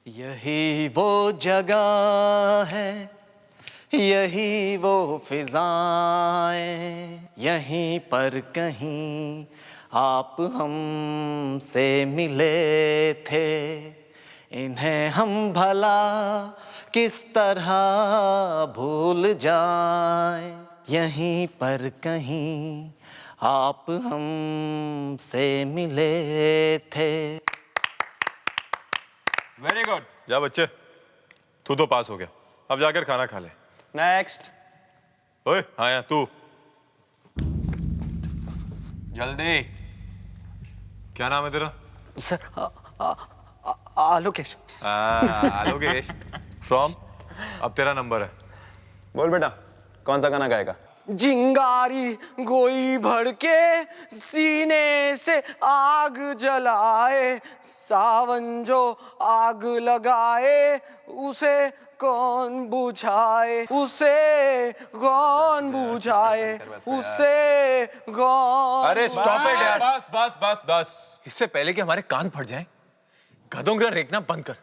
यही वो जगह है, यही वो फिजाएं, यहीं पर कहीं आप हमसे मिले थे। इन्हें हम भला किस तरह भूल जाएं, यहीं पर कहीं आप हमसे मिले थे। Very good. जा बच्चे, तू तो पास हो गया, अब जाकर खाना खा ले। नेक्स्ट। ओए हाँ यार तू, जल्दी। क्या नाम है तेरा? सर आलोकेश। आलोकेश फ्रॉम। अब तेरा नंबर है। बोल बेटा, कौन सा गाना गाएगा? चिंगारी गोई भड़के सीने से आग जलाए, सावन जो आग लगाए उसे कौन बुझाए, उसे कौन बुझाए, उसे कौन। अरे स्टॉप इट यार, बस बस बस बस। इससे पहले कि हमारे कान फट जाएं, गधों की तरह रेखना बंद कर।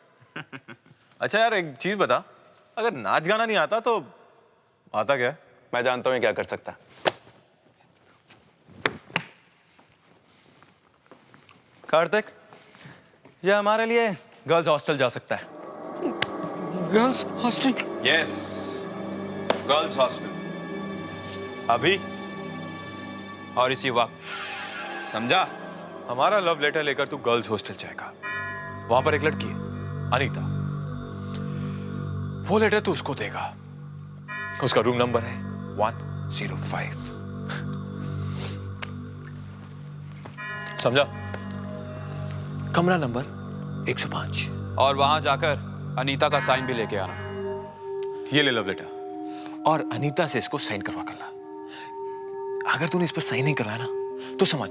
अच्छा यार एक चीज बता, अगर नाच गाना नहीं आता तो आता क्या है? मैं जानता हूँ क्या कर सकता। कार्तिक, ये हमारे लिए गर्ल्स हॉस्टल जा सकता है। Girls hostel? Yes, girls hostel. अभी और इसी वक्त, समझा? हमारा लव लेटर लेकर तू गर्ल्स हॉस्टल जाएगा। वहां पर एक लड़की है, अनीता। वो लेटर तू उसको देगा। उसका रूम नंबर है 105। समझा? कमरा नंबर 105। और वहां जाकर अनीता का साइन भी लेके आना। ये ले लव लेटर और अनीता से इसको साइन करवा कर ला। अगर तूने इस पर साइन नहीं करवाया ना तो समझ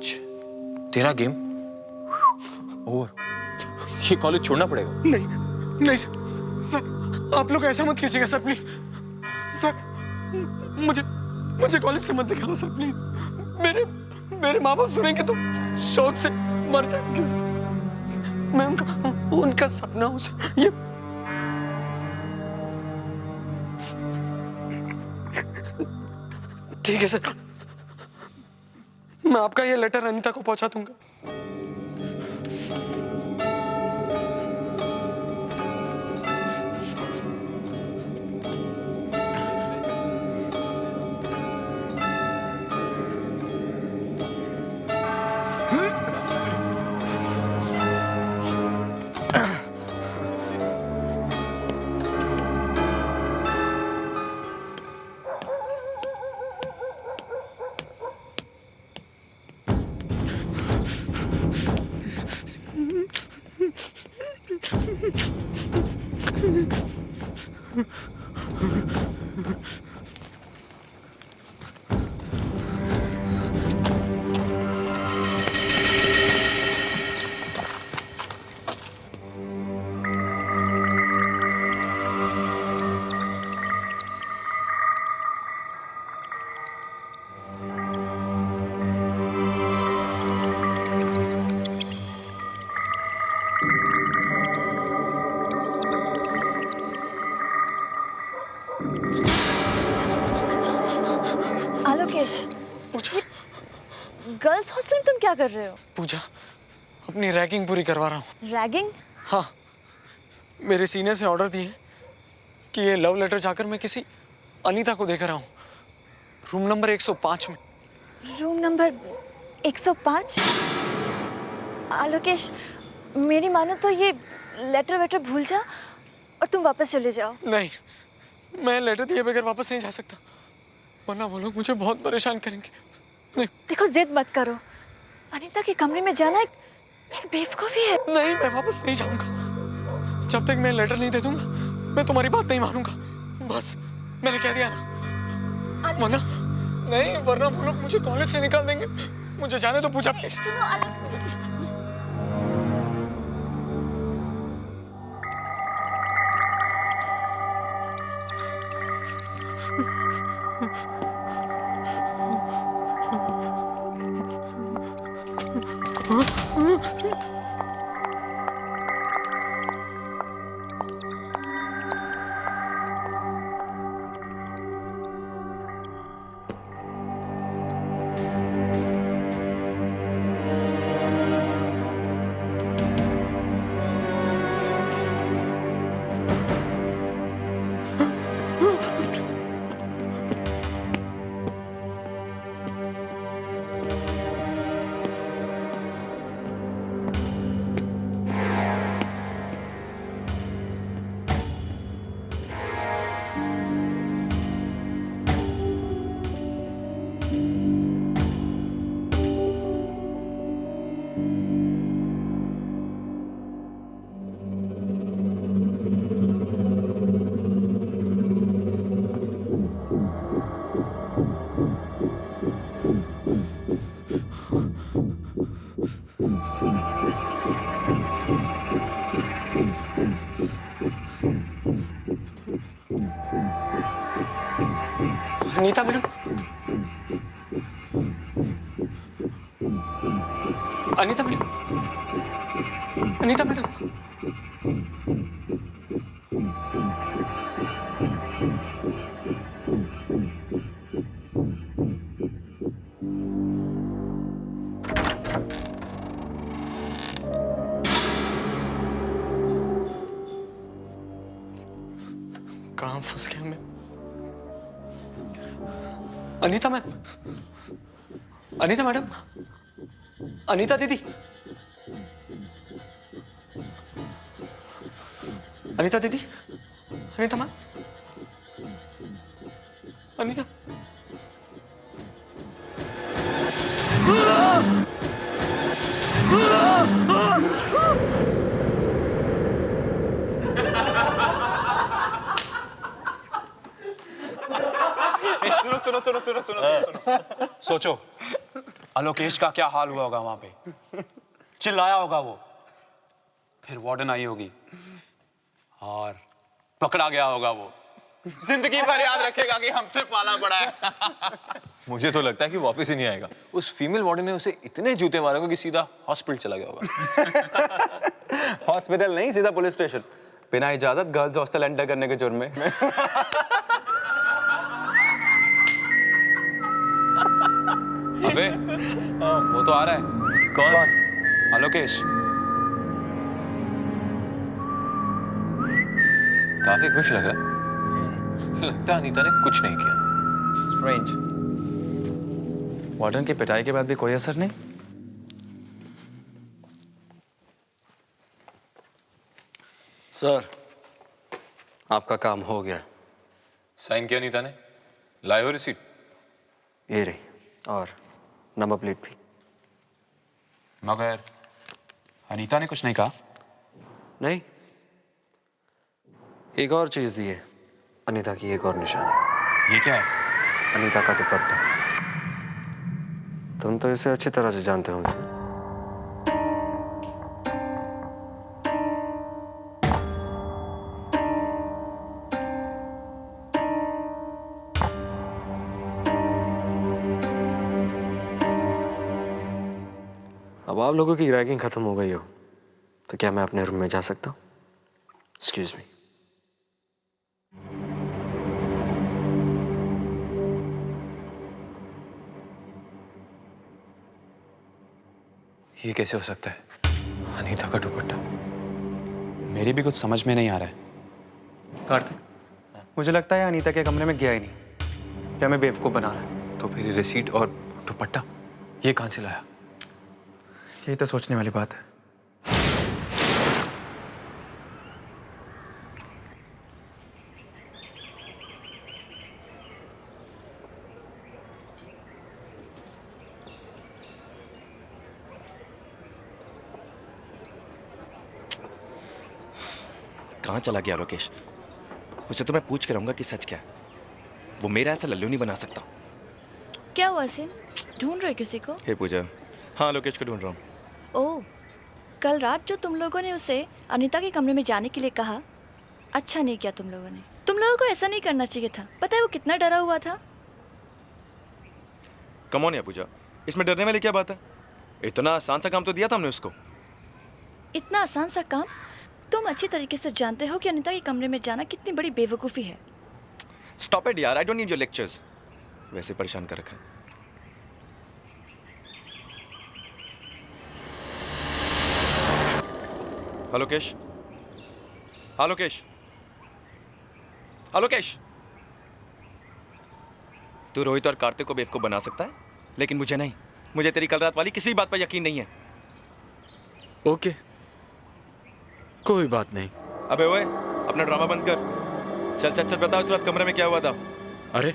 तेरा गेम ओवर। ये कॉलेज छोड़ना पड़ेगा। नहीं नहीं सर, आप लोग ऐसा मत कीजिएगा सर, प्लीज सर। मुझे कॉलेज से मत निकालो सर, प्लीज। मेरे माँ बाप सुनेंगे तो शौक से मर जाएंगे सर। मैं उनका सपना हूँ सर। ये ठीक है सर, मैं आपका ये लेटर अनीता को पहुंचा दूंगा। आलोकेश, पूजा, गर्ल्स हॉस्टल में तुम क्या कर रहे हो? पूजा, अपनी रैगिंग पूरी करवा रहा हूँ। रैगिंग? हाँ, मेरे सीनियर से ऑर्डर दिए कि ये लव लेटर जाकर मैं किसी अनीता को देकर आऊँ, रूम नंबर 105 में। Room number 105? आलोकेश, मेरी मानो तो ये लेटर वेटर भूल जा और तुम वापस चले जाओ। नहीं, मैं लेटर दिए बगैर वापस नहीं जा सकता, वरना वो लोग मुझे बहुत परेशान करेंगे। नहीं, देखो जिद मत करो, अनीता के कमरे में जाना एक बेवकूफी है। नहीं, मैं वापस नहीं जाऊंगा जब तक मैं लेटर नहीं दे दूंगा। मैं तुम्हारी बात नहीं मानूंगा, बस मैंने कह दिया ना। वरना नहीं, वरना वो लोग मुझे कॉलेज से निकाल देंगे। मुझे जाने दो Pooja, please. Anita madam, Anita madam, Anita madam, कहाँ फंस गया मैं? अनीता मैम, अनीता मैडम, अनीता दीदी, अनीता दीदी, अनीता मैम, अनीता। सुनो सुनो सुनो सुनो सुनो सुनो सोचो आलोकेश का क्या हाल हुआ होगा वहां पे। चिल्लाया होगा वो, फिर वार्डन आई होगी और पकड़ा गया होगा वो। जिंदगी भर याद रखेगा कि हमसे पाला पड़ा है। मुझे तो लगता है कि वापस ही नहीं आएगा। उस फीमेल वार्डन ने उसे इतने जूते मारे होंगे कि सीधा हॉस्पिटल चला गया होगा। हॉस्पिटल नहीं, सीधा पुलिस स्टेशन, बिना इजाजत गर्ल्स हॉस्टल एंटर करने के जुर्म में। अबे वो तो आ रहा है। कौन? आलोकेश। काफी खुश लग रहा है। लगता है अनीता ने कुछ नहीं किया। स्ट्रेंज। वार्डन की पिटाई के बाद भी कोई असर नहीं। सर, आपका काम हो गया। साइन किया अनीता ने? लाए हो रिसीट? ये रही, और नंबर प्लेट भी। मगर अनीता ने कुछ नहीं कहा। नहीं, एक और चीज दी है, अनीता की एक और निशानी। ये क्या है? अनीता का दुपट्टा। तुम तो इसे अच्छी तरह से जानते होंगे। अब आप लोगों की रैगिंग खत्म हो गई हो तो क्या मैं अपने रूम में जा सकता हूँ? Excuse me. ये कैसे हो सकता है? अनीता का दुपट्टा। मेरी भी कुछ समझ में नहीं आ रहा है। कार्तिक, मुझे लगता है अनीता के कमरे में गया ही नहीं। क्या मैं बेवकूफ़ बना रहा है? तो फिर ये रिसीट और दुपट्टा ये कहां से लाया? यही तो सोचने वाली बात है। कहाँ चला गया लोकेश? उसे तो मैं पूछ के रहूंगा कि सच क्या है। वो मेरा ऐसा लल्लू नहीं बना सकता। क्या हुआ सिम? ढूंढ रहे किसी को? हे पूजा, हाँ लोकेश को ढूंढ रहा हूँ। ओह, कल रात जो तुम लोगों ने उसे अनीता के कमरे में जाने के लिए कहा, अच्छा नहीं किया तुम लोगों ने। तुम लोगों को ऐसा नहीं करना चाहिए था। पता है वो कितना डरा हुआ था? कम ऑन या पूजा, इसमें डरने वाली क्या बात है? इतना आसान सा काम तो दिया था हमने उसको। इतना आसान सा काम? तुम अच्छी तरीके से जानते हो कि अनीता के कमरे में जाना कितनी बड़ी बेवकूफ़ी है। स्टॉप इट यार, I don't need your lectures. वैसे परेशान कर रखा है। हेलो केश, हेलो केश, हेलो केश। तू रोहित और कार्तिक को बेवकूफ बना सकता है, लेकिन मुझे नहीं। मुझे तेरी कल रात वाली किसी बात पर यकीन नहीं है। ओके, कोई बात नहीं। अबे ओए, अपना ड्रामा बंद कर। चल चल चल, बता उस रात कमरे में क्या हुआ था। अरे,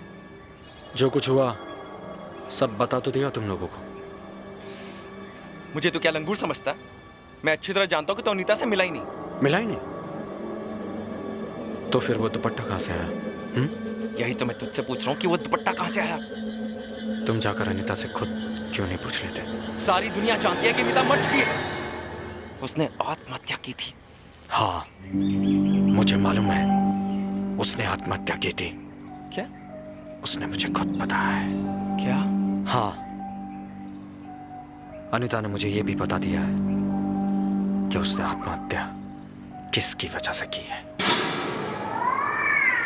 जो कुछ हुआ सब बता तो दिया तुम लोगों को। मुझे तो क्या लंगूर समझता है? मैं अच्छी तरह जानता हूँ कि तो अनीता से मिला ही नहीं। मिला ही नहीं? तो फिर वो दुपट्टा कहाँ से आया? यही तो मैं तुझसे पूछ रहा हूँ कि वो दुपट्टा कहाँ से आया। तुम जाकर अनीता से खुद क्यों नहीं पूछ लेते? सारी दुनिया जानती है कि अनीता मर चुकी है। उसने आत्महत्या की थी। हाँ, मुझे मालूम है, उसने आत्महत्या की थी। क्या? उसने मुझे खुद बताया है। क्या? हाँ, अनीता ने मुझे यह भी बता दिया है कि उसने आत्महत्या किसकी वजह से की है।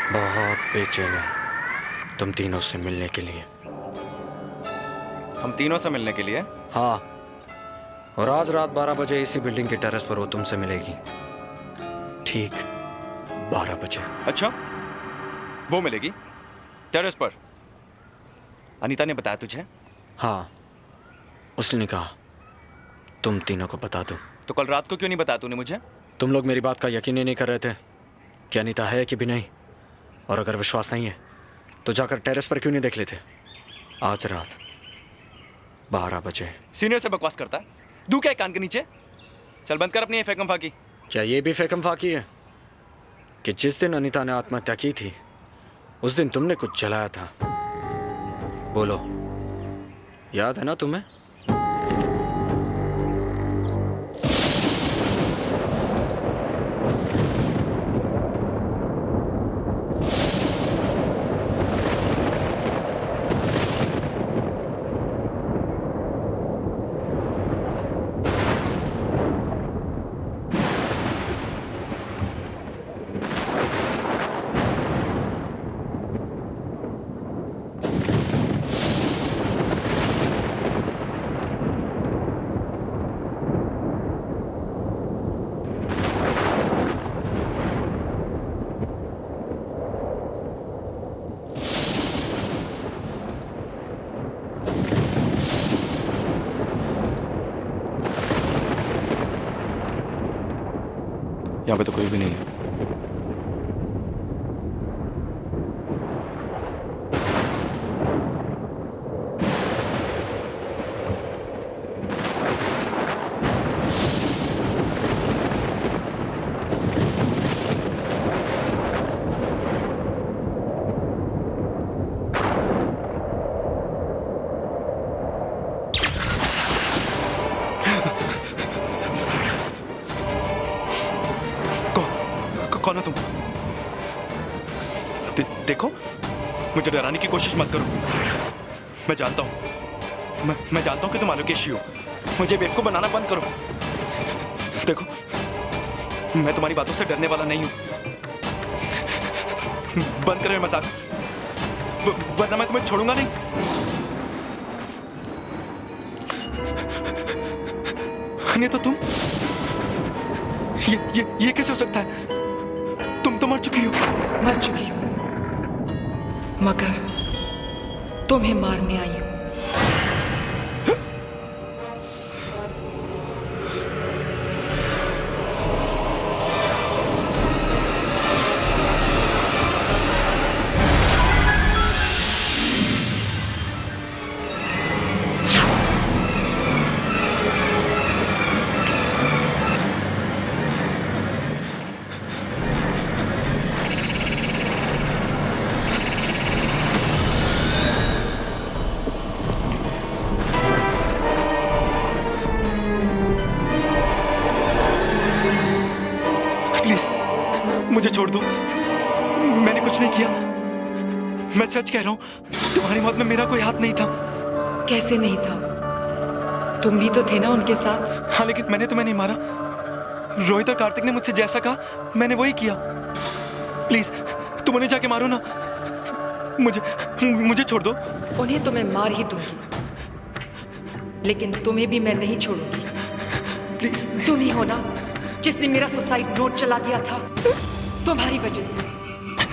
बहुत बेचैन है तुम तीनों से मिलने के लिए। हम तीनों से मिलने के लिए? हाँ, और आज रात 12 बजे इसी बिल्डिंग के टेरेस पर वो तुमसे मिलेगी। ठीक 12 बजे। अच्छा, वो मिलेगी टेरेस पर? अनीता ने बताया तुझे? हाँ, उसने कहा तुम तीनों को बता दो। तो कल रात को क्यों नहीं बताया तूने मुझे? तुम लोग मेरी बात का यकीन ही नहीं कर रहे थे कि अनीता है कि भी नहीं, और अगर विश्वास नहीं है तो जाकर टेरेस पर क्यों नहीं देख लेते? आज रात 12 बजे। सीनियर से बकवास करता है, दू क्या है कान के नीचे? चल बंद कर अपनी फेकम फाकी। क्या ये भी फेकम फाकी है कि जिस दिन अनीता ने आत्महत्या की थी उस दिन तुमने कुछ जलाया था? बोलो, याद है ना तुम्हें? यहाँ पे तो कोई भी नहीं है। कौन हो तुम? देखो, मुझे डराने की कोशिश मत करो। मैं जानता हूं, मैं जानता हूं कि तुम आलोकेशी हो। मुझे बेवकूफ बनाना बंद करो। देखो, मैं तुम्हारी बातों से डरने वाला नहीं हूं। बंद करो ये मजाक, वरना मैं तुम्हें छोड़ूंगा नहीं। नहीं तो तुम, ये कैसे हो सकता है? तुम तो मर चुकी हो। मर चुकी हूं, मगर तुम्हें मारने आई हूं। मुझे छोड़ दो, मैंने कुछ नहीं किया। मैं सच कह रहा हूं, तुम्हारी मौत में मेरा कोई हाथ नहीं था। कैसे नहीं था? तुम भी तो थे ना उनके साथ। हाँ, लेकिन मैंने तुम्हें नहीं मारा। रोहित और कार्तिक ने मुझसे जैसा कहा मैंने वही किया। प्लीज तुम उन्हें जाके मारो ना, मुझे छोड़ दो। उन्हें तो मैं मार ही दूंगी, लेकिन तुम्हें भी मैं नहीं छोड़ूंगी। प्लीज। तुम ही हो ना जिसने मेरा सुसाइड नोट चला दिया था। तुम्हारी वजह से,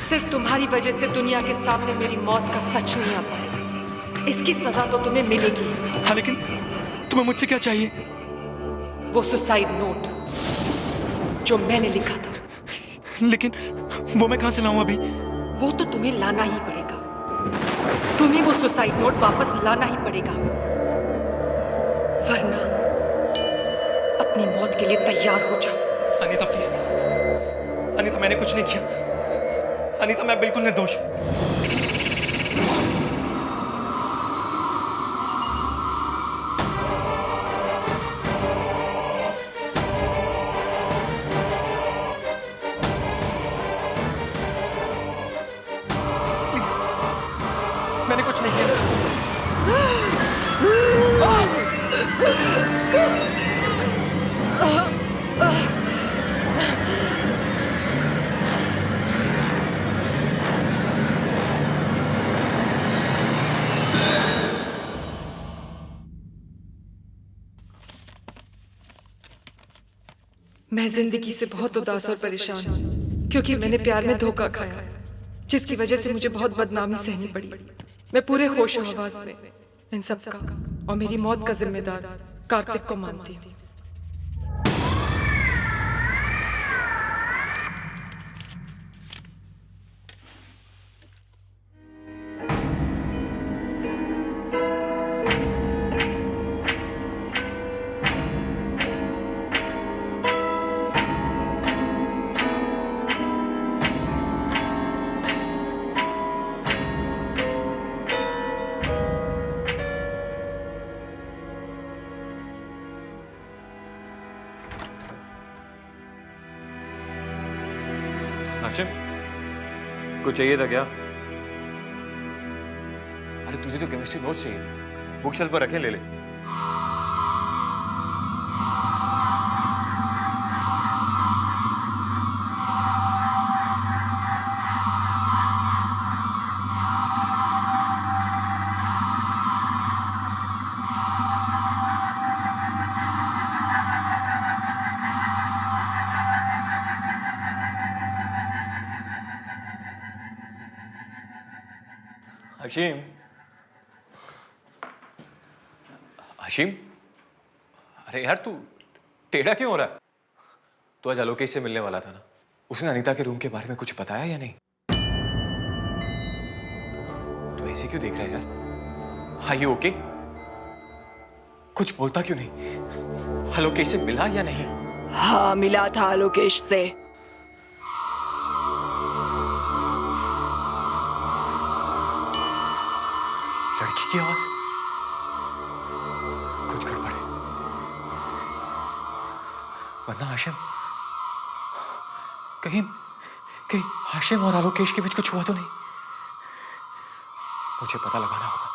सिर्फ तुम्हारी वजह से दुनिया के सामने मेरी मौत का सच नहीं आ पाया। इसकी सजा तो तुम्हें मिलेगी। हाँ, लेकिन तुम्हें मुझसे क्या चाहिए? वो सुसाइड नोट जो मैंने लिखा था। लेकिन वो मैं कहां से लाऊं अभी? वो तो तुम्हें लाना ही पड़ेगा। तुम्हें वो सुसाइड नोट वापस लाना ही पड़ेगा, वरना अपनी मौत के लिए तैयार हो जाओ। अनीता प्लीज। अनीता, मैंने कुछ नहीं किया। अनीता, मैं बिल्कुल निर्दोष हूं। प्लीज मैं जिंदगी से बहुत उदास और परेशान हूँ क्योंकि मैंने प्यार में धोखा खाया, जिसकी वजह से मुझे बहुत बदनामी सहनी पड़ी। मैं पूरे होश हवास में इन सब का और मेरी मौत का जिम्मेदार कार्तिक को मानती हूँ। हाशिम, कुछ चाहिए था क्या? अरे तुझे तो केमिस्ट्री नोट्स चाहिए, बुक शेल्फ पर रखे, ले ले। हशीम, हशीम, अरे यार तू टेढ़ा क्यों हो रहा है? तू आज आलोकेश से मिलने वाला था ना? उसने अनीता के रूम के बारे में कुछ बताया या नहीं? तू ऐसे क्यों देख रहा है यार? हाँ ये ओके? कुछ बोलता क्यों नहीं? आलोकेश से मिला या नहीं? हाँ मिला था आलोकेश से। लड़की की आवाज, कुछ गड़बड़ है। वरना हाशिम, कहीं कहीं हाशिम और आलोकेश के बीच कुछ हुआ तो नहीं? मुझे पता लगाना होगा।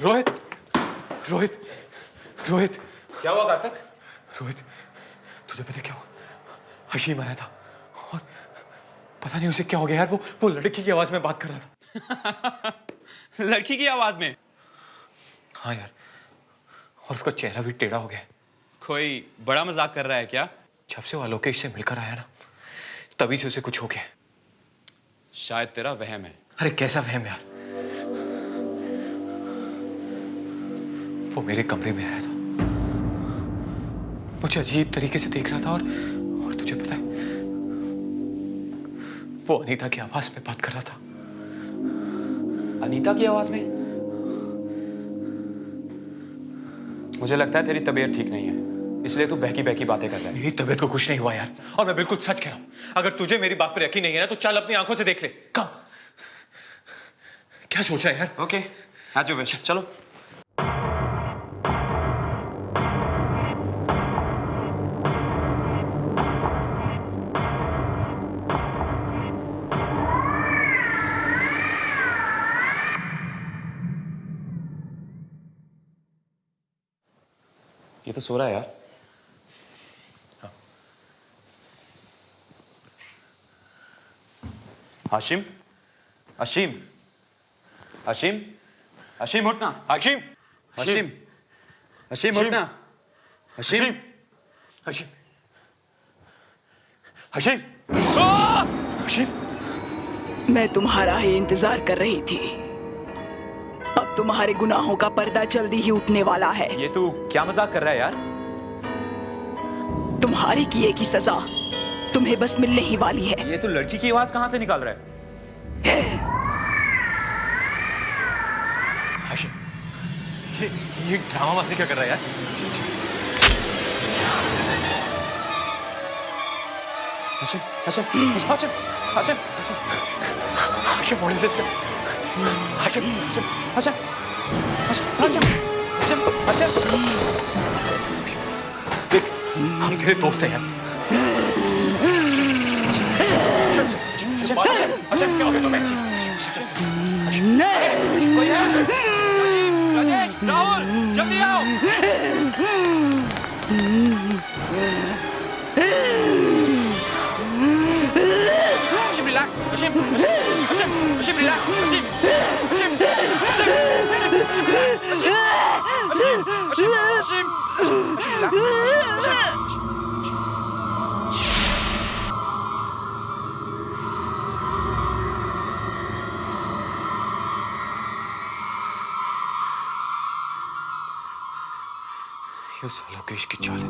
रोहित, रोहित, रोहित, क्या हुआ कार्तिक? रोहित, तुझे पता क्या हुआ? हशीम आया था और पता नहीं उसे क्या हो गया यार, वो लड़की की आवाज में बात कर रहा था। लड़की की आवाज में? हाँ यार, और उसका चेहरा भी टेढ़ा हो गया। कोई बड़ा मजाक कर रहा है क्या? जब से वो आलोकेश से मिलकर आया ना, तभी से उसे कुछ हो गया। शायद तेरा वहम है। अरे कैसा वहम यार? वो मेरे कमरे में आया था, मुझे अजीब तरीके से देख रहा था और तुझे पता है, वो अनीता की आवाज में बात कर रहा था। अनीता की आवाज में? मुझे लगता है तेरी तबीयत ठीक नहीं है, इसलिए तू बहकी बहकी बातें कर रहा है। मेरी तबीयत को कुछ नहीं हुआ यार, और मैं बिल्कुल सच कह रहा हूं। अगर तुझे मेरी बात पर यकीन नहीं है ना, तो चल अपनी आंखों से देख ले। कम, क्या सोच रहा है यार? ओके, आ जाओ चलो। ये तो सो रहा है यार। हाँ। हाशिम, हाशिम, हाशिम, हाशिम उठना। हाशिम, हाशिम, हाशिम उठना। हाशिम, हाशिम, हाशिम, हाशिम। मैं तुम्हारा ही इंतजार कर रही थी। अब तुम्हारे गुनाहों का पर्दा जल्दी ही उठने वाला है। ये तू क्या मजाक कर रहा है यार? तुम्हारे किए की सजा तुम्हें बस मिलने ही वाली है। ये तू लड़की की आवाज कहां से निकाल रहा है? हाशिम, ये ड्रामाबाजी क्या कर रहा है यार? Hashim, Hashim, Hashim, Hashim, Hashim, what is this? Hashim, Hashim, Hashim, Hashim, Hashim, देख, हम तेरे दोस्त हैं यार। हाशिम, क्या हो गया तुम्हें? राजेश, राहुल, जल्दी आओ। Hashim, relax. Hashim, Hashim, Hashim, relax. Hashim, Hashim, Hashim, Hashim, Hashim, Hashim. Ashim ये साला लोकेश की चाल है,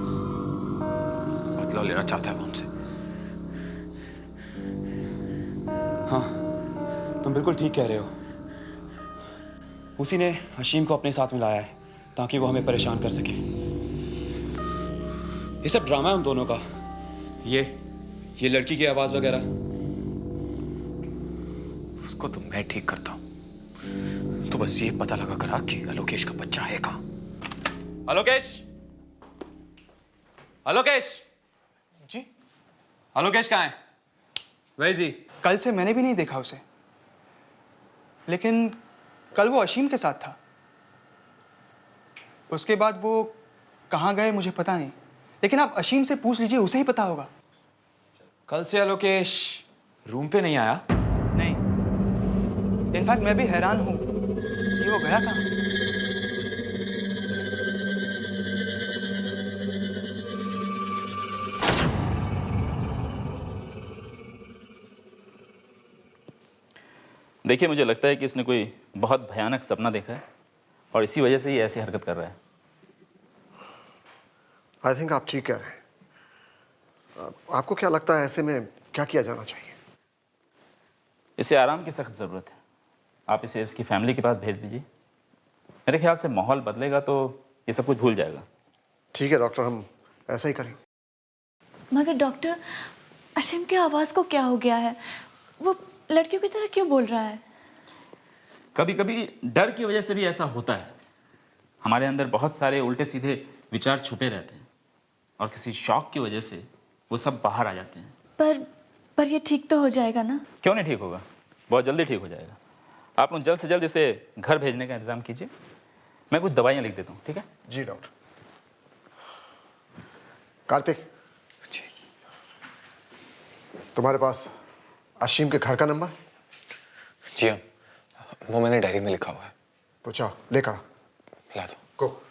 बदला लेना चाहता है वो हमसे। हाँ, तुम बिल्कुल ठीक कह रहे हो। उसी ने हशीम को अपने साथ मिलाया है ताकि वो हमें परेशान कर सके। ये सब ड्रामा है उन दोनों का। ये लड़की की आवाज वगैरह, उसको तो मैं ठीक करता हूं। तो बस ये पता लगा करा कि अलोकेश का बच्चा है कहां। अलोकेश, अलोकेश जी, अलोकेश कहां है? वही जी। कल से मैंने भी नहीं देखा उसे, लेकिन कल वो अशीम के साथ था। उसके बाद वो कहाँ गए मुझे पता नहीं, लेकिन आप अशीम से पूछ लीजिए, उसे ही पता होगा। कल से अलोकेश रूम पे नहीं आया? नहीं, इनफैक्ट मैं भी हैरान हूं कि वो गया कहाँ। देखिए, मुझे लगता है कि इसने कोई बहुत भयानक सपना देखा है और इसी वजह से ये ऐसी हरकत कर रहा है। आई थिंक आप ठीक कह रहे हैं। आपको क्या लगता है ऐसे में क्या किया जाना चाहिए? इसे आराम की सख्त ज़रूरत है। आप इसे इसकी फैमिली के पास भेज दीजिए। मेरे ख्याल से माहौल बदलेगा तो ये सब कुछ भूल जाएगा। ठीक है डॉक्टर, हम ऐसा ही करेंगे। मगर डॉक्टर, अशीम की आवाज़ को क्या हो गया है? वो लड़कियों की तरह क्यों बोल रहा है? कभी कभी डर की वजह से भी ऐसा होता है। हमारे अंदर बहुत सारे उल्टे सीधे विचार छुपे रहते हैं और किसी शॉक की वजह से वो सब बाहर आ जाते हैं। पर ये ठीक तो हो जाएगा ना? क्यों नहीं ठीक होगा, बहुत जल्दी ठीक हो जाएगा। आप लोग जल्द से जल्द इसे घर भेजने का इंतजाम कीजिए। मैं कुछ दवाइयाँ लिख देता हूँ, ठीक है? जी डॉक्टर। कार्तिक जी, तुम्हारे पास अशीम के घर का नंबर? जी हाँ, वो मैंने डायरी में लिखा हुआ है। तो चाओ लेकर ला दो। गो।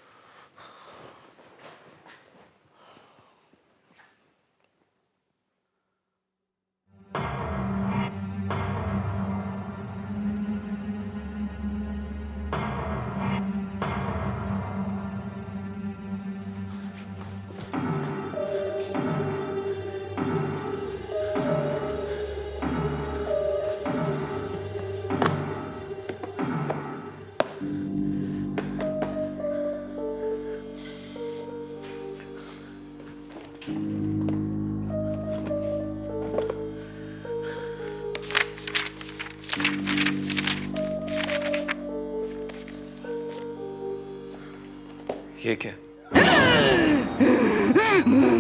ये क्या?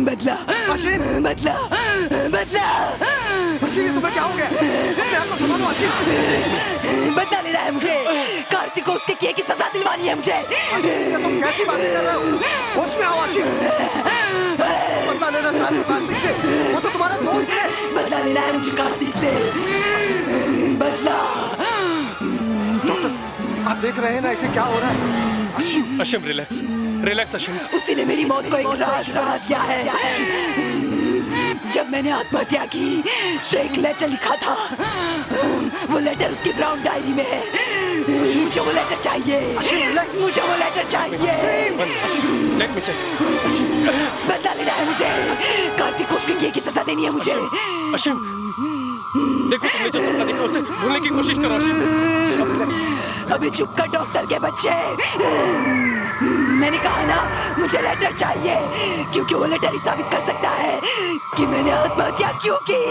बदला, बदला, बदला। अशीम, तुम्हें क्या हो गया? अपने आप को संभालो अशीम। बदला लेना है मुझे। कार्तिक को उसके किए की सजा दिलवानी है मुझे। तुम कैसी बातें कर रहे हो? होश में आओ अशीम। बदला लेना चाहते हो कार्तिक से? वो तो तुम्हारा दोस्त है। बदला लेना है मुझे कार्तिक से। बदला। डॉक्टर, आप देख रहे हैं ना इसे क्या हो रहा है? Ashim, Ashim relax, relax Ashim. उसी ने मेरी मौत को एक राज बना दिया है। जब मैंने आत्महत्या की तो एक लेटर लिखा था। वो लेटर उसकी ब्राउन डायरी में है। मुझे वो लेटर चाहिए, मुझे वो लेटर चाहिए। बदला लेना है मुझे। कार्तिक को उसके किए की सजा देनी है मुझे। अशीम, देखो तुमने जो सपना देखा उसे भूलने की कोशिश करो अशीम। अभी चुप कर डॉक्टर के बच्चे। मैंने कहा ना मुझे लेटर चाहिए, क्योंकि वो लेटर ही साबित कर सकता है कि मैंने आत्महत्या क्यों की।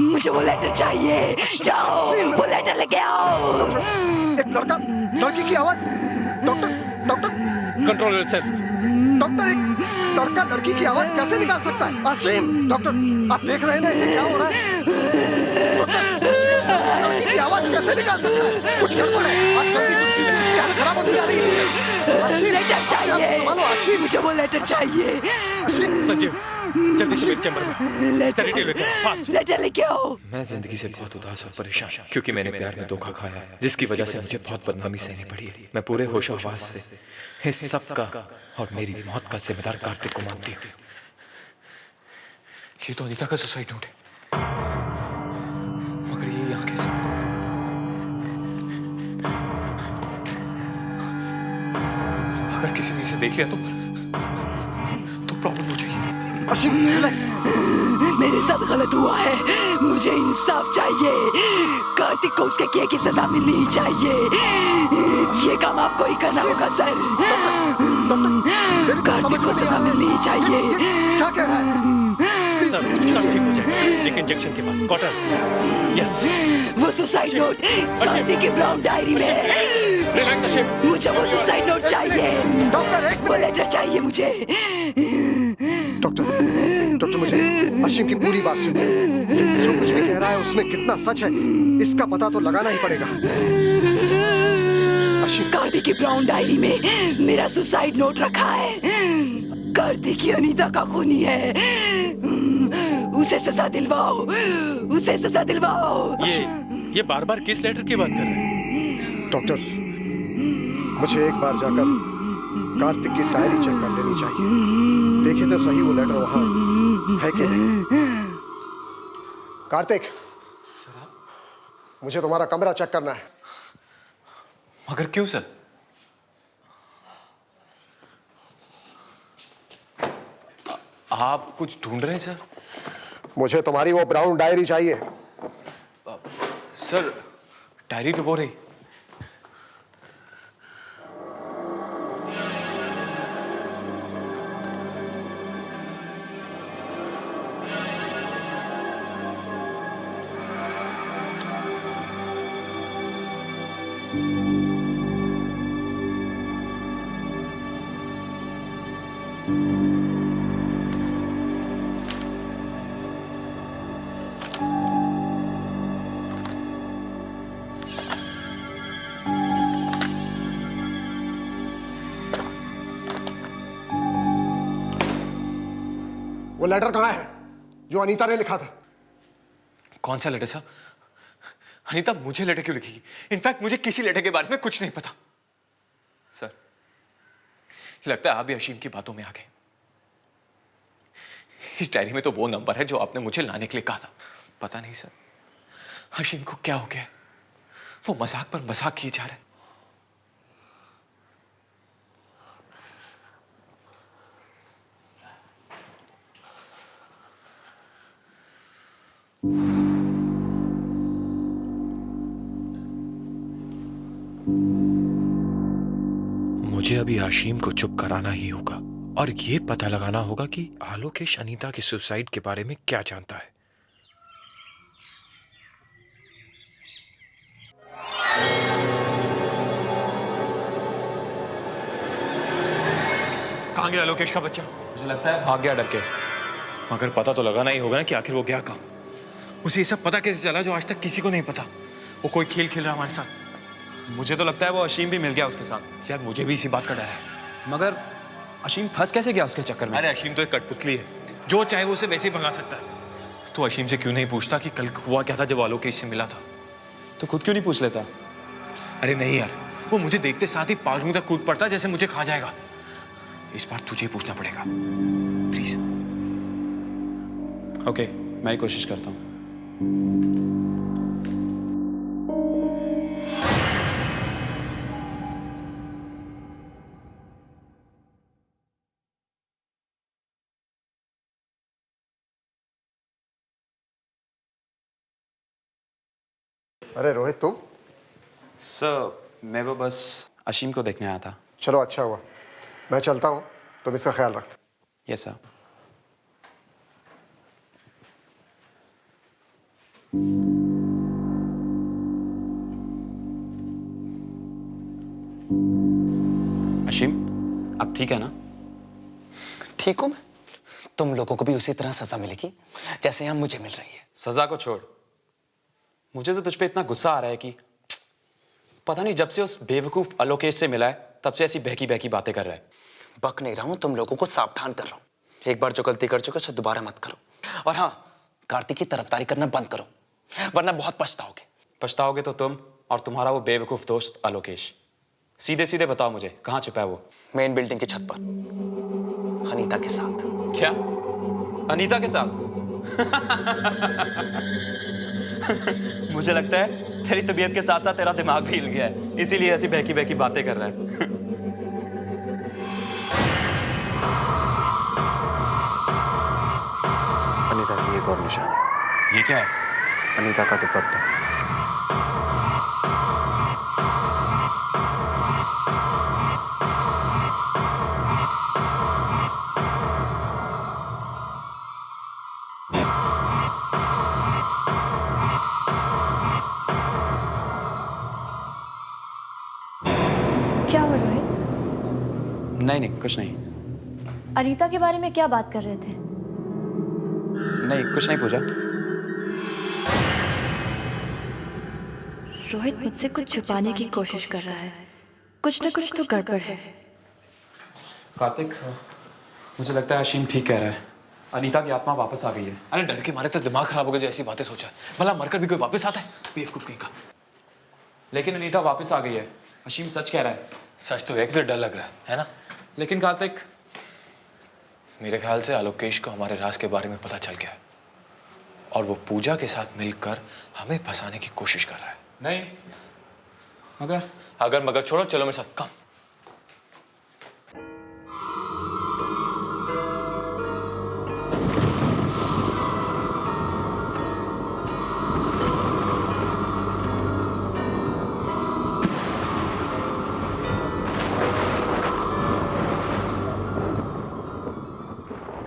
मुझे वो लेटर चाहिए। जाओ वो लेटर लेके आओ। एक लड़की की आवाज। Doctor, control yourself. डॉक्टर, एक लड़की की आवाज कैसे निकाल सकता है? अशीम, डॉक्टर, आप देख रहे हैं ना इसे क्या हो रहा है? लड़की की आवाज कैसे निकाल सकता है? कुछ गड़बड़ है। आप जल्दी कुछ कीजिए, इसकी हालत खराब होती जा रही है। अशीम, लेटर चाहिए। मानो अशीम। मुझे वो लेटर चाहिए। संजीव, जल्दी से मेरे चैम्बर में सैनिटरी लेकर आओ, फास्ट। लेटर लेके आओ। मैं जिंदगी से बहुत उदास और परेशान क्योंकि मैंने प्यार में धोखा खाया जिसकी वजह से मुझे बहुत बदनामी सहनी पड़ी है। मैं पूरे होशो हवास से इस सब का और मेरी मौत का जिम्मेदार कार्तिक को मानती हूँ। ये तो अनीता का सुसाइड नोट है, मगर ये यहाँ कैसे? अगर किसी ने इसे देख लिया तो प्रॉब्लम हो जाएगी। अशीम, रिलैक्स। मेरे साथ गलत हुआ है, मुझे इंसाफ चाहिए। कार्तिक को उसके किए की सजा मिलनी चाहिए। ये काम आपको ही करना होगा सर। कार्तिक को सजा मिलनी चाहिए। क्या कह रहा है? सब ठीक हो जाएगा, लेकिन इंजेक्शन के बाद कॉटन। यस, वो सुसाइड नोट कार्तिक की ब्राउन डायरी में है। रिलैक्स अशीम। मुझे वो सुसाइड नोट चाहिए। डॉक्टर, वो लेटर चाहिए मुझे। डॉक्टर, मुझे अशीम की पूरी बात सुनिए। जो कुछ भी कह रहा है उसमें कितना सच है इसका पता तो लगाना ही पड़ेगा। कार्तिक की ब्राउन डायरी में मेरा सुसाइड नोट रखा है। कार्तिक की अनीता का खूनी है। उसे सजा दिलवाओ, उसे सजा दिलवाओ। ये बार-बार किस लेटर की बात कर रहे हैं? डॉक्टर, मुझे एक बार जाकर कार्तिक की डायरी चेक कर लेनी चाहिए। देखिए तो सही वो लेटर वहां है कि नहीं। कार्तिक, मुझे तुम्हारा कमरा चेक करना है। मगर क्यों सर? आप कुछ ढूंढ रहे हैं सर? मुझे तुम्हारी वो ब्राउन डायरी चाहिए। सर, डायरी तो वो रही। वो लेटर कहाँ है जो अनीता ने लिखा था? कौन सा लेटर सर? अनीता मुझे लेटर क्यों लिखेगी? इनफैक्ट मुझे किसी लेटर के बारे में कुछ नहीं पता। सर, लगता है आप भी अशीम की बातों में आ गए। इस डायरी में तो वो नंबर है जो आपने मुझे लाने के लिए कहा था। पता नहीं सर, अशीम को क्या हो गया? वो मजाक पर मजाक किए जा रहे हैं। मुझे अभी आशीम को चुप कराना ही होगा और ये पता लगाना होगा कि आलोकेश अनीता के सुसाइड के बारे में क्या जानता है। कहां गया आलोकेश का बच्चा? मुझे लगता है भाग गया डर के। मगर पता तो लगाना ही होगा ना कि आखिर वो गया कहां। उसे ये सब पता कैसे चला जो आज तक किसी को नहीं पता? वो कोई खेल खेल रहा हमारे साथ। मुझे तो लगता है वो अशीम भी मिल गया उसके साथ। यार मुझे भी इसी बात का डर है। मगर अशीम फंस कैसे गया उसके चक्कर में? अरे अशीम तो एक कठपुतली है, जो चाहे वो उसे वैसे ही भगा सकता है। तो अशीम से क्यों नहीं पूछता कि कल हुआ क्या था जब आलोकेश से मिला था? तो खुद क्यों नहीं पूछ लेता? अरे नहीं यार, वो मुझे देखते साथ ही पालूं तक कूद पड़ता जैसे मुझे खा जाएगा। इस बार तुझे ही पूछना पड़ेगा प्लीज। ओके, मैं ही कोशिश करता हूँ। अरे रोहित, तुम? सर, मैं वो बस अशीम को देखने आया था। चलो अच्छा हुआ, मैं चलता हूँ, तुम इसका ख्याल रख। Yes sir. अशीम, आप ठीक है ना? ठीक हूं मैं। तुम लोगों को भी उसी तरह सजा मिलेगी जैसे यहाँ मुझे मिल रही है। सजा को छोड़, मुझे तो तुझ पे इतना गुस्सा आ रहा है कि पता नहीं जब से उस बेवकूफ आलोकेश से मिला है तब से ऐसी बहकी बहकी बातें कर रहा है। बक नहीं रहा हूं, तुम लोगों को सावधान कर रहा हूं। एक बार जो गलती कर चुके उसे दोबारा मत करो। और हाँ, कार्तिक की तरफदारी करना बंद करो, वरना बहुत पछताओगे। पछताओगे तो तुम और तुम्हारा वो बेवकूफ दोस्त आलोकेश। सीधे सीधे बताओ मुझे, कहाँ छिपा है वो? मेन बिल्डिंग की छत पर, अनीता के साथ। क्या? अनीता के साथ? मुझे लगता है तेरी तबीयत के साथ साथ तेरा दिमाग भी हिल गया है, इसीलिए ऐसी बहकी बहकी बातें कर रहा है। अनीता की एक और निशानी। ये क्या है? अनीता का दुपट्टा। क्या हुआ रोहित? नहीं कुछ नहीं। अनीता के बारे में क्या बात कर रहे थे? नहीं कुछ नहीं पूजा। रोहित मुझसे कुछ छुपाने की कोशिश कर रहा है। कुछ ना कुछ तो गड़बड़ है। कार्तिक, मुझे लगता है अशीम ठीक कह रहा है। अनीता की आत्मा वापस आ गई है। अरे डर के मारे तो दिमाग खराब हो गया जो ऐसी बातें सोचा है। भला मरकर भी कोई वापस आता है? बेवकूफ कहीं का। लेकिन अनीता वापस आ गई है। अशीम सच कह रहा है। सच तो है कि डर लग रहा है ना? लेकिन कार्तिक, मेरे ख्याल से आलोकेश को हमारे राज के बारे में पता चल गया है और वो पूजा के साथ मिलकर हमें फंसाने की कोशिश कर रहा है। नहीं, अगर मगर छोड़ो, चलो मेरे साथ। कम।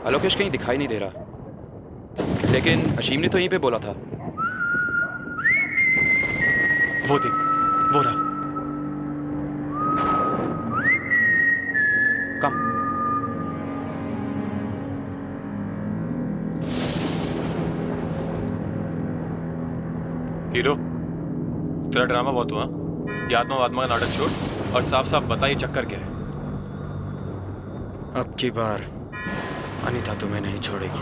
आलोकेश कहीं दिखाई नहीं दे रहा, लेकिन अशीम ने तो यहीं पे बोला था। वो देख, वो रहा। कम। हीरो, तेरा ड्रामा बहुत हुआ। ये आत्मा वात्मा का नाटक छोड़ और साफ साफ बता ये चक्कर क्या है। अब की बार अनीता तुम्हें नहीं छोड़ेगी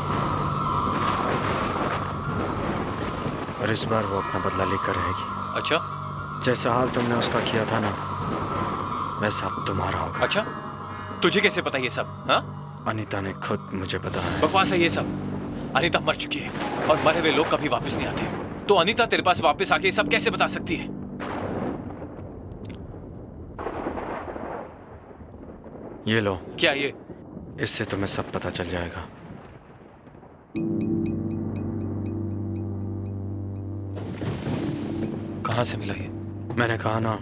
और इस बार वो अपना बदला लेकर रहेगी। अच्छा? जैसा हाल तुमने उसका किया था ना, वैसा अब तुम्हारा होगा। अच्छा, तुझे कैसे पता ये सब? हाँ, अनीता ने खुद मुझे बताया। बकवास है ये सब। अनीता मर चुकी है और मरे हुए लोग कभी वापस नहीं आते। तो अनीता तेरे पास वापस आके ये सब कैसे बता सकती है? ये लो। क्या ये? इससे तुम्हें सब पता चल जाएगा। कहाँ से मिला ये? मैंने कहा ना,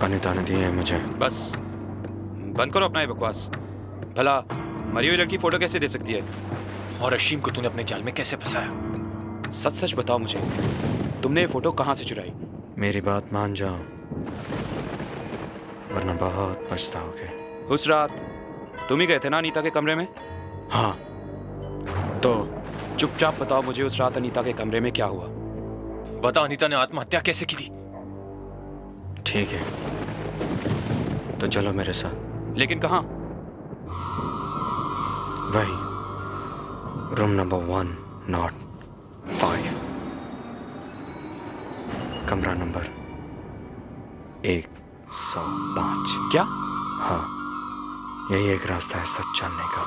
अनीता ने दिए हैं मुझे। बस बंद करो अपना ये बकवास। भला मरी हुई लड़की फोटो कैसे दे सकती है? और अशीम को तूने अपने जाल में कैसे फंसाया? सच सच बताओ मुझे, तुमने ये फोटो कहाँ से चुराई? मेरी बात मान जाओ, वरना बहुत पछताओगे। उस रात तुम ही गए थे ना अनीता के कमरे में? हाँ। तो चुपचाप बताओ मुझे, उस रात अनीता के कमरे में क्या हुआ? बता, अनीता ने आत्महत्या कैसे की थी? ठीक है, तो चलो मेरे साथ। लेकिन कहाँ? वही, रूम नंबर 105, कमरा नंबर 105। क्या? हाँ, यही एक रास्ता है सच जानने का।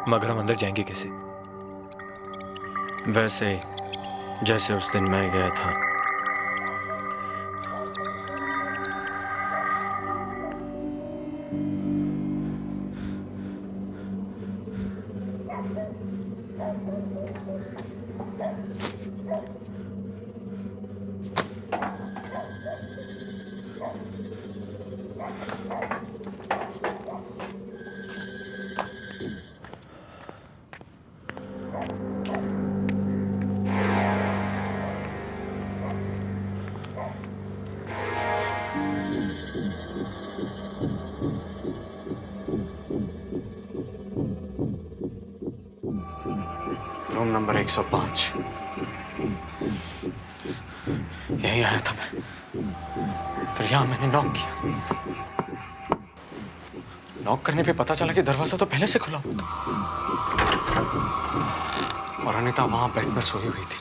मगर हम अंदर जाएंगे कैसे? वैसे ही जैसे उस दिन मैं गया था। Room number 105। यहीं आया था मैं, फिर यहाँ मैंने नॉक किया। नॉक करने पे पता चला कि दरवाजा तो पहले से खुला हुआ था और अनीता वहां बेड पर सोई हुई थी।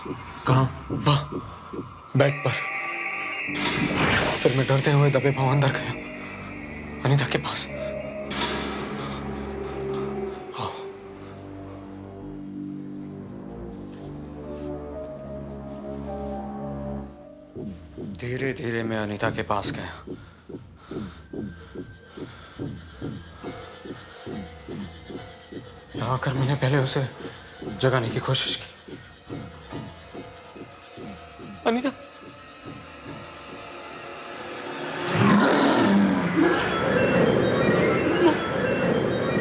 कहाँ? वहां बेड पर। फिर मैं डरते हुए दबे पांव अंदर गया अनीता के पास। आओ। धीरे धीरे मैं अनीता के पास गया। यहाँ आकर मैंने पहले उसे जगाने की कोशिश की। अनीता,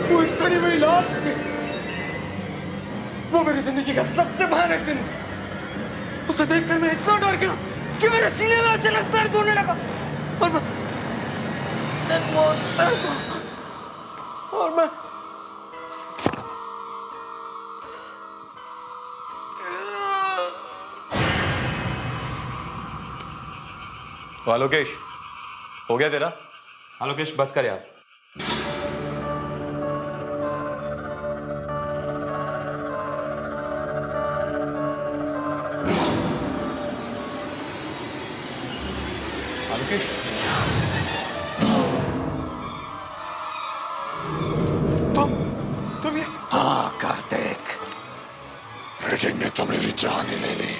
वो एक सड़ी हुई लाश थी। वो मेरी जिंदगी का सबसे भयानक दिन था। उसे देखकर मैं इतना डर गया कि मेरे सीने में अचानक दर्द होने लगा और मैं आलोकेश, हो गया तेरा? आलोकेश बस कर यार। आलोकेश, तुम ये? हाँ कार्तिक, रेगिंग ने तो मेरी जान ही ले ली।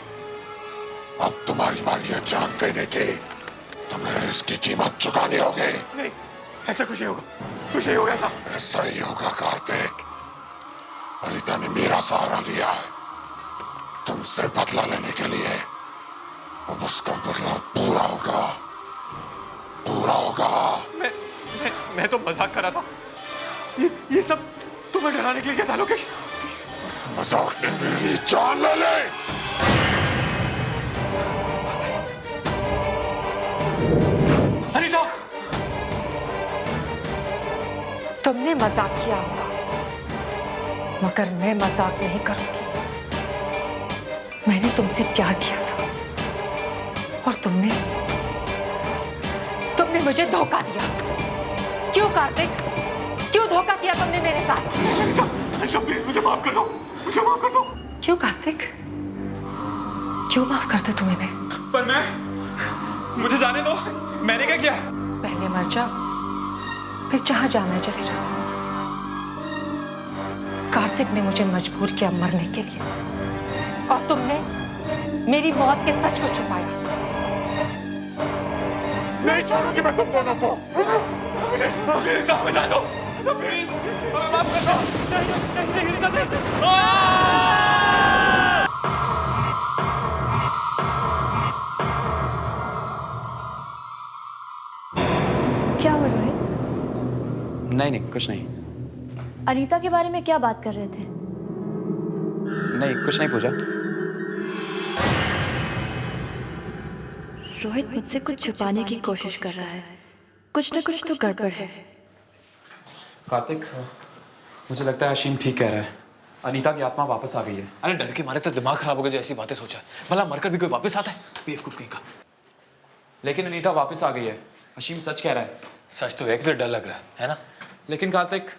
अब तुम्हारी बारी है जान देने की। तुम्हें इसकी कीमत चुकानी होगी। नहीं, ऐसा कुछ नहीं होगा, कुछ नहीं होगा ऐसा। ऐसा ही होगा कार्तिक। अनीता ने मेरा सहारा लिया है तुमसे बदला लेने के लिए। अब उसका बदला पूरा होगा, पूरा होगा। मैं तो मजाक कर रहा था। ये सब तुम्हें डराने के लिए क्या था लोकेश? उस मजाक ने मेरी जान ले ली। अनीता, तुमने मजाक किया होगा, मगर मैं मजाक नहीं करूंगी। मैंने तुमसे प्यार किया था और तुमने मुझे धोखा दिया। क्यों कार्तिक, क्यों धोखा किया तुमने मेरे साथ? अनीता प्लीज मुझे माफ कर दो, मुझे माफ कर दो। क्यों कार्तिक, क्यों माफ करते तुम्हें मैं? पर मुझे जाने दो, मैंने क्या किया? पहले मर जाओ, फिर जहां जाना है चले जाओ। कार्तिक ने मुझे मजबूर किया मरने के लिए और तुमने मेरी मौत के सच को छुपाया। नहीं छोड़ूंगी मैं तुम दोनों को। प्लीज बता दो, प्लीज माफ कर दो। नहीं। क्या हुआ रोहित? नहीं कुछ नहीं। अनीता के बारे में क्या बात कर रहे थे? नहीं कुछ नहीं पूजा। रोहित मुझसे कुछ छुपाने की कोशिश कर रहा है। कुछ ना कुछ तो गड़बड़ है। कार्तिक, मुझे लगता है अशीम ठीक कह रहा है। अनीता की आत्मा वापस आ गई है। अरे डर के मारे तो दिमाग खराब हो गया जो ऐसी बातें सोचा है। भला मरकर भी कोई वापस आता है? बेवकूफ कहीं का। लेकिन अनीता वापस आ गई है। अशीम सच कह रहा है। सच तो है कि डर लग रहा है ना? लेकिन कार्तिक,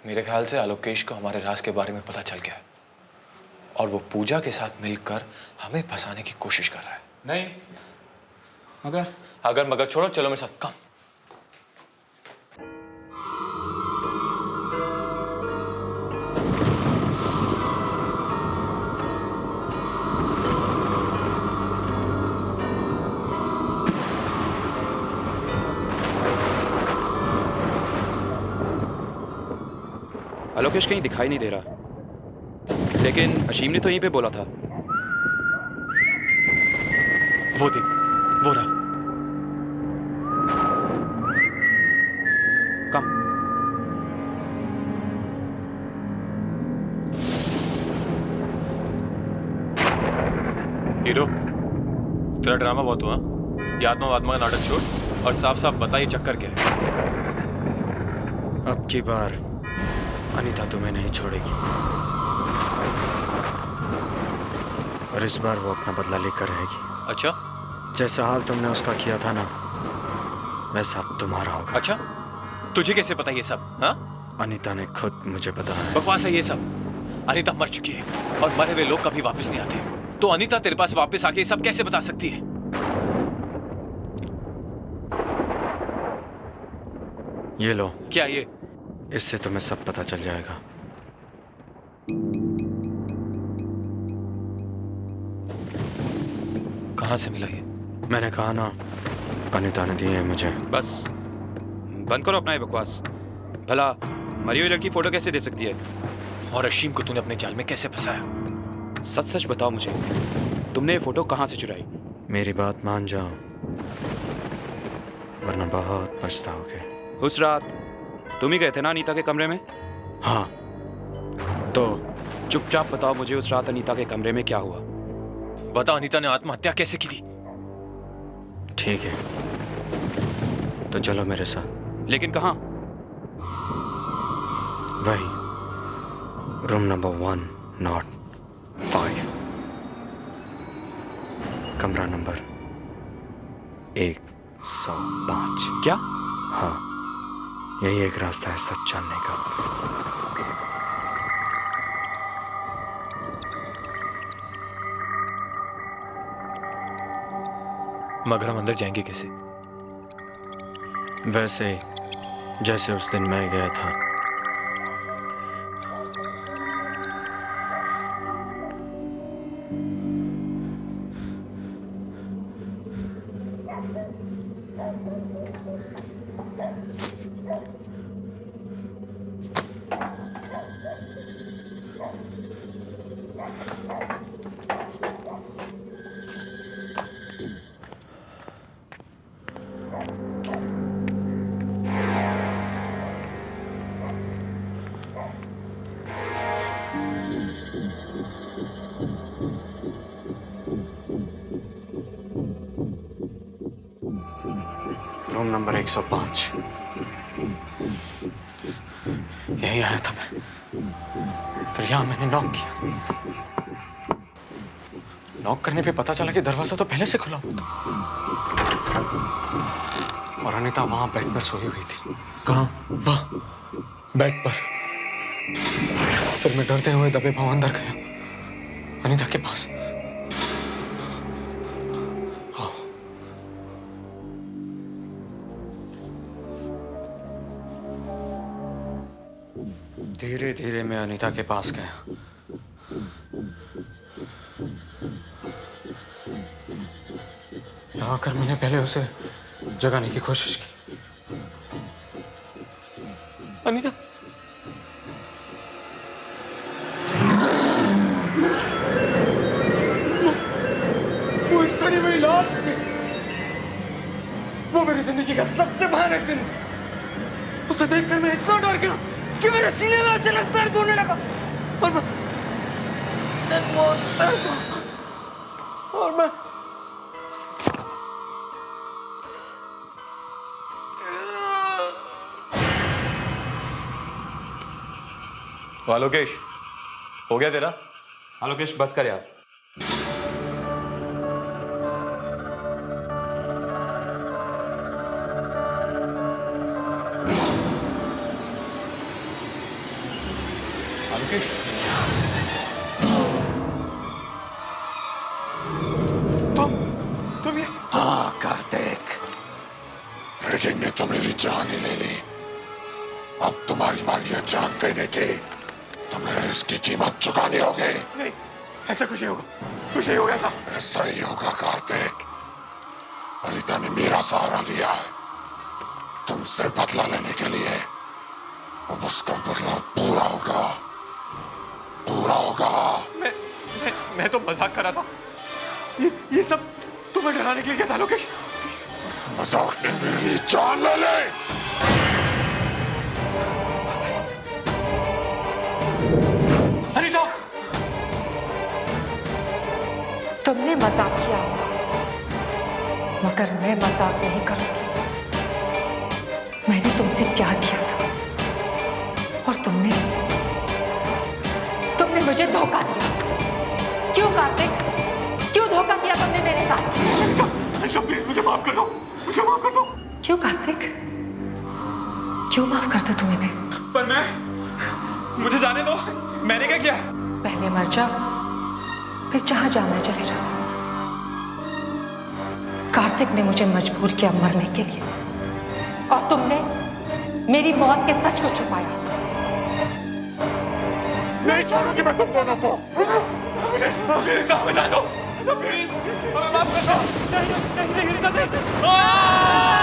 मेरे ख्याल से आलोकेश को हमारे राज के बारे में पता चल गया है और वो पूजा के साथ मिलकर हमें फंसाने की कोशिश कर रहा है। नहीं, अगर मगर छोड़ो, चलो मेरे साथ। कम। आलोकेश कहीं दिखाई नहीं दे रहा, लेकिन अशीम ने तो यहीं पे बोला था। वो देख, वो रहा। कम। हीरो, तेरा ड्रामा बहुत हुआ। ये आत्मा वात्मा का नाटक छोड़ और साफ साफ बता ये चक्कर क्या है। अब की बार अनीता तुम्हें नहीं छोड़ेगी। और इस बार वो अपना बदला लेकर रहेगी। अच्छा? जैसा हाल तुमने उसका किया था ना, वैसा अब तुम्हारा होगा। अच्छा? तुझे कैसे पता ये सब? हाँ? अनीता ने खुद मुझे बताया। बकवास है ये सब। अनीता मर चुकी है और मरे हुए लोग कभी वापस नहीं आते। तो अनीता तेरे पास वापस आके ये सब कैसे बता सकती है? ये लो। क्या ये? इससे तुम्हें सब पता चल जाएगा। कहां से मिला ये? मैंने कहा ना, अनीता ने दिए हैं मुझे। बस बंद करो अपना ये बकवास। भला मरी हुई लड़की फोटो कैसे दे सकती है? और अशीम को तूने अपने जाल में कैसे फंसाया? सच सच बताओ मुझे, तुमने ये फोटो कहां से चुराई? मेरी बात मान जाओ, वरना बहुत पछताओगे। उस रात तुम ही गए थे ना अनीता के कमरे में? हाँ। तो चुपचाप बताओ मुझे, उस रात अनीता के कमरे में क्या हुआ? बता, अनीता ने आत्महत्या कैसे की थी? ठीक है, तो चलो मेरे साथ। लेकिन कहाँ? वही, रूम नंबर 105, कमरा नंबर 105। क्या? हाँ, यही एक रास्ता है सच जानने का। मगर हम अंदर जाएंगे कैसे? वैसे ही जैसे उस दिन मैं गया था। Room number 105। यही आया था मैं। फिर यहाँ मैंने नॉक किया। नॉक करने पे पता चला कि दरवाजा तो पहले से खुला हुआ था और अनीता वहां बेड पर सोई हुई थी। कहाँ? वहाँ बेड पर। फिर मैं डरते हुए दबे पांव अंदर गया अनीता के पास। धीरे धीरे मैं अनीता के पास गया। यहाँ आकर मैंने पहले उसे जगाने की कोशिश की। अनीता, वो एक सड़ी हुई लाश थी। वो मेरी जिंदगी का सबसे भयानक दिन था। उसे देखकर मैं इतना डर गया कि मेरे सीने में अचानक दर्द होने लगा और मैं आलोकेश, हो गया तेरा? आलोकेश बस कर यार। आलोकेश, तुम ये? हाँ कार्तिक, रेगिंग ने तो मेरी जान ही ले ली। अब तुम्हारी बारी है जान देने की। तुम्हें इसकी कीमत चुकानी होगी। नहीं, ऐसा कुछ नहीं होगा। कुछ नहीं होगा ऐसा। ऐसा ही होगा कार्तिक। अनीता ने मेरा सहारा लिया है तुमसे बदला लेने के लिए। अब उसका बदला पूरा होगा, पूरा होगा। मैं तो मजाक कर रहा था। ये सब तुम्हें डराने के लिए क्या था लोकेश? इस मजाक ने मेरी जान ले ली। अनीता, तुमने मजाक किया होगा, मगर मैं मजाक नहीं करूंगी। मैंने तुमसे प्यार किया था और तुमने मुझे धोखा दिया। क्यों कार्तिक? क्यों धोखा किया तुमने मेरे साथ? अनिता प्लीज मुझे माफ कर दो, मुझे माफ कर दो। क्यों कार्तिक? क्यों माफ करते तुम्हें मैं? पर मैं, मुझे जाने दो, मैंने क्या किया? पहले मर जाओ, फिर जहां जाना है चले जाओ। कार्तिक ने मुझे मजबूर किया मरने के लिए, और तुमने मेरी मौत के सच को छुपाया। नहीं छोड़ूंगी मैं तुम दोनों को। प्लीज ना बता दो, प्लीज माफ कर दो। नहीं नहीं नहीं, नहीं।